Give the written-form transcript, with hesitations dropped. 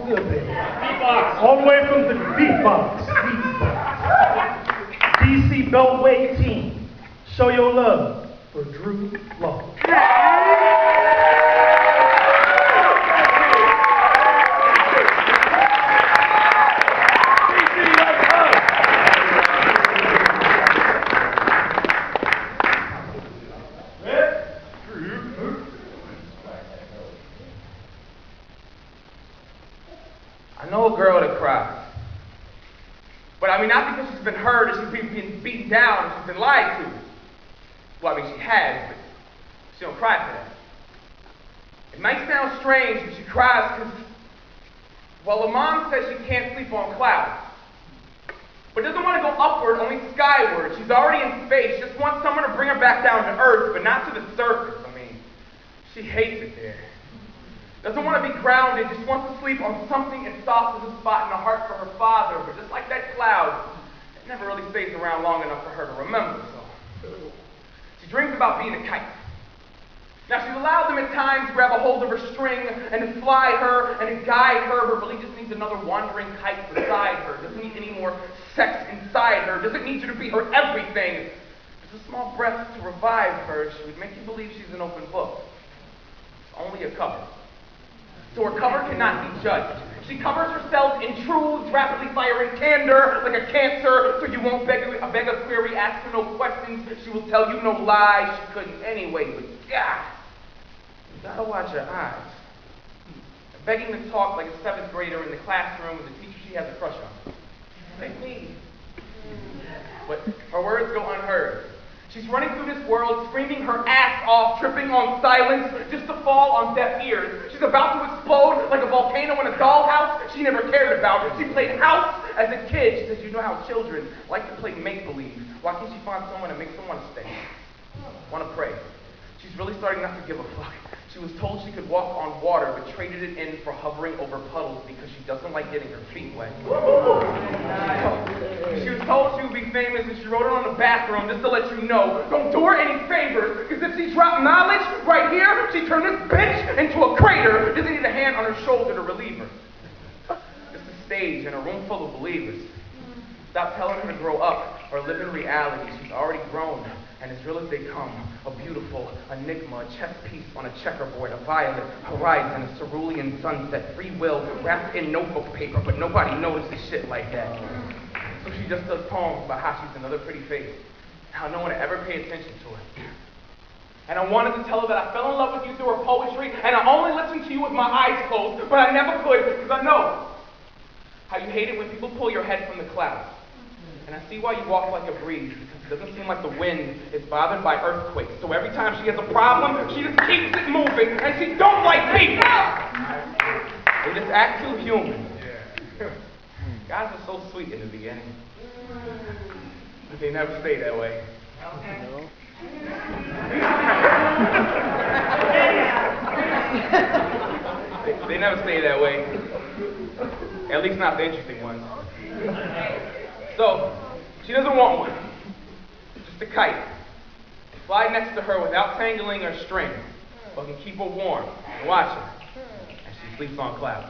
Good, baby. Beatbox. All the way from the beatbox. DC Beltway team. Show your love for Drew Law. I know a girl that cries. But I mean, not because she's been hurt or she's been beaten down or she's been lied to. Well, I mean, she has, but she don't cry for that. It might sound strange, but she cries because, well, her mom says she can't sleep on clouds. But doesn't want to go upward, only skyward. She's already in space, just wants someone to bring her back down to Earth, but not to the surface. I mean, she hates it there. Doesn't want to be grounded, just wants to sleep on something as soft as a spot in the heart for her father. But just like that cloud, it never really stays around long enough for her to remember. So she dreams about being a kite. Now she's allowed them at times to grab a hold of her string and to fly her and to guide her, but really just needs another wandering kite beside her. Doesn't need any more sex inside her. Doesn't need you to be her everything. Just a small breath to revive her. She would make you believe she's an open book. It's only a cover. So her cover cannot be judged. She covers herself in truths, rapidly firing candor like a cancer, so you won't beg a query, ask her no questions. She will tell you no lies. She couldn't anyway, but God, you gotta watch her eyes. Begging to talk like a 7th grader in the classroom with a teacher she has a crush on. Like me. But her words go unheard. She's running through this world, screaming her ass off, tripping on silence, just to fall on deaf ears. She's about to explode like a volcano in a dollhouse she never cared about. She played house as a kid. She says, you know how children like to play make-believe. Why can't she find someone that makes them want to stay? Want to pray. She's really starting not to give a fuck. She was told she could walk on water, but traded it in for hovering over puddles because she doesn't like getting her feet wet. She was told she would be famous, and she wrote it on the bathroom just to let you know, don't do her any favors, because if she dropped knowledge right here, she'd turn this bitch into a crater. Doesn't need a hand on her shoulder to relieve her. Just a stage in a room full of believers. Stop telling her to grow up or live in reality. She's already grown. And as real as they come, a beautiful enigma, a chess piece on a checkerboard, a violet horizon, a cerulean sunset, free will wrapped in notebook paper, but nobody notices shit like that. So she just does poems about how she's another pretty face, how no one ever paid attention to her. And I wanted to tell her that I fell in love with you through her poetry, and I only listened to you with my eyes closed, but I never could, because I know how you hate it when people pull your head from the clouds. And I see why you walk like a breeze, because it doesn't seem like the wind is bothered by earthquakes. So every time she has a problem, she just keeps it moving, and she don't like people. They just act too human. Guys are so sweet in the beginning, but they never stay that way. They never stay that way. At least not the interesting ones. So, she doesn't want one. Just a kite. Fly next to her without tangling her string, but can keep her warm and watch her as she sleeps on clouds.